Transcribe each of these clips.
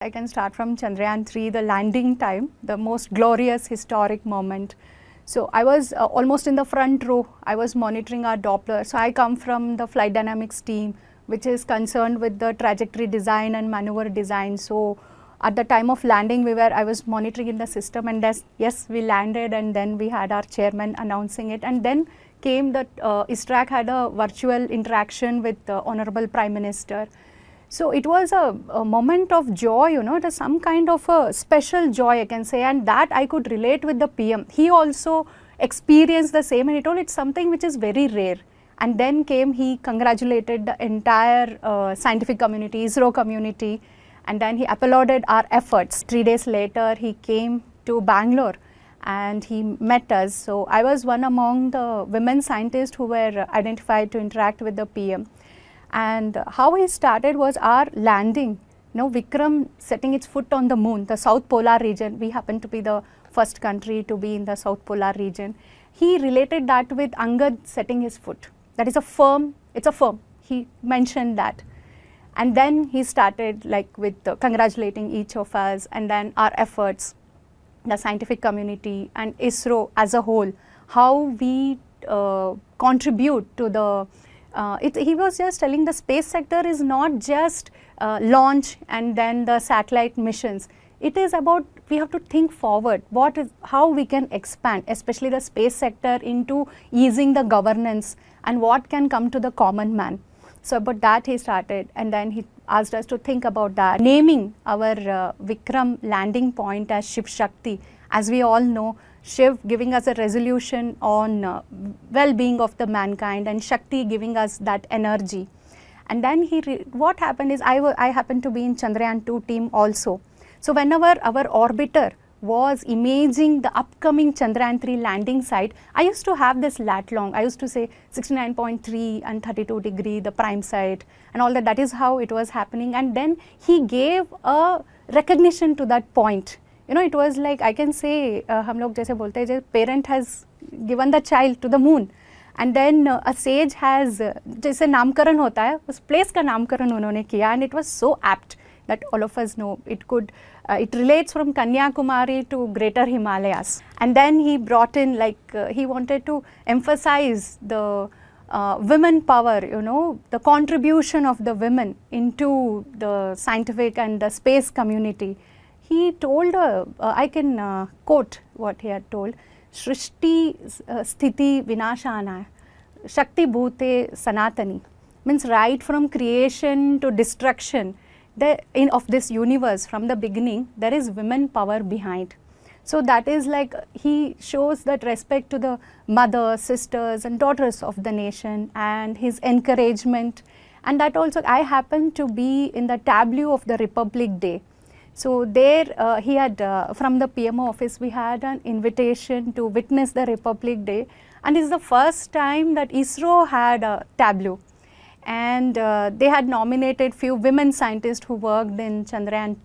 I can start from Chandrayaan 3, the landing time, the most glorious historic moment. So I was almost in the front row. I was monitoring our Doppler. So I come from the flight dynamics team, which is concerned with the trajectory design and maneuver design. So at the time of landing, I was monitoring in the system, and yes, we landed, and then we had our chairman announcing it, and then came that ISRO had a virtual interaction with the Honorable Prime Minister. So it was a moment of joy, it was some kind of a special joy, I can say, and that I could relate with the PM. He also experienced the same, and he told it's something which is very rare. And then he congratulated the entire scientific community, ISRO community, and then he applauded our efforts. 3 days later, he came to Bangalore and he met us. So I was one among the women scientists who were identified to interact with the PM. And how he started was our landing. Vikram setting its foot on the moon, the South Polar region. We happen to be the first country to be in the South Polar region. He related that with Angad setting his foot. That is it's a firm. He mentioned that. And then he started with congratulating each of us, and then our efforts, the scientific community and ISRO as a whole, how we contribute to the he was just telling the space sector is not just launch and then the satellite missions. It is about, we have to think forward, how we can expand, especially the space sector, into easing the governance and what can come to the common man. So about that he started, and then he asked us to think about that, naming our Vikram landing point as Shiv Shakti. As we all know, Shiv giving us a resolution on well-being of the mankind, and Shakti giving us that energy. And then what happened is I happened to be in Chandrayaan 2 team also. So whenever our orbiter was imaging the upcoming Chandrayaan 3 landing site, I used to have this lat long. I used to say 69.3 and 32 degree, the prime site and all that. That is how it was happening. And then he gave a recognition to that point. It was like, I can say, हम लोग जैसे बोलते हैं, parent has given the child to the moon, and then a sage has, जैसे नामकरण होता है, उस place का नामकरण उन्होंने किया, and it was so apt that all of us know it relates from Kanyakumari to Greater Himalayas. And then he brought in, he wanted to emphasize the women power, the contribution of the women into the scientific and the space community. He told, I can quote what he had told, Shrishti Sthiti Vinashana, Shakti Bhute Sanatani. Means right from creation to destruction of this universe, from the beginning, there is women power behind. So that is he shows that respect to the mothers, sisters and daughters of the nation, and his encouragement. And that also, I happened to be in the tableau of the Republic Day. So there he had, from the PMO office, we had an invitation to witness the Republic Day, and it's the first time that ISRO had a tableau. And they had nominated few women scientists who worked in Chandrayaan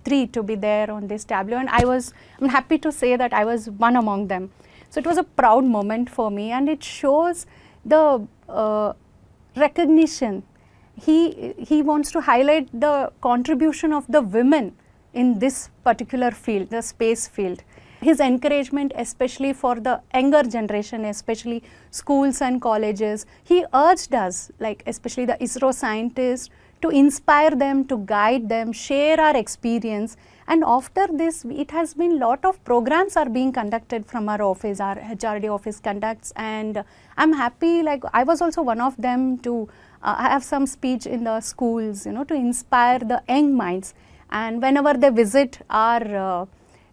3 to be there on this tableau, and I'm happy to say that I was one among them. So it was a proud moment for me, and it shows the recognition. He wants to highlight the contribution of the women in this particular field, the space field. His encouragement, especially for the younger generation, especially schools and colleges, he urged us, especially the ISRO scientists, to inspire them, to guide them, share our experience. And after this, it has been lot of programs are being conducted from our office, our HRD office conducts, and I'm happy, I was also one of them to have some speech in the schools, to inspire the young minds. And whenever they visit our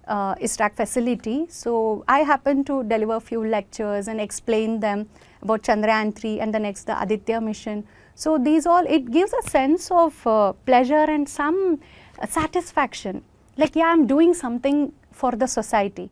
ISRO facility, so I happen to deliver a few lectures and explain them about Chandrayaan 3 and the next, the Aditya Mission. So these all, it gives a sense of pleasure and some satisfaction. Yeah, I'm doing something for the society.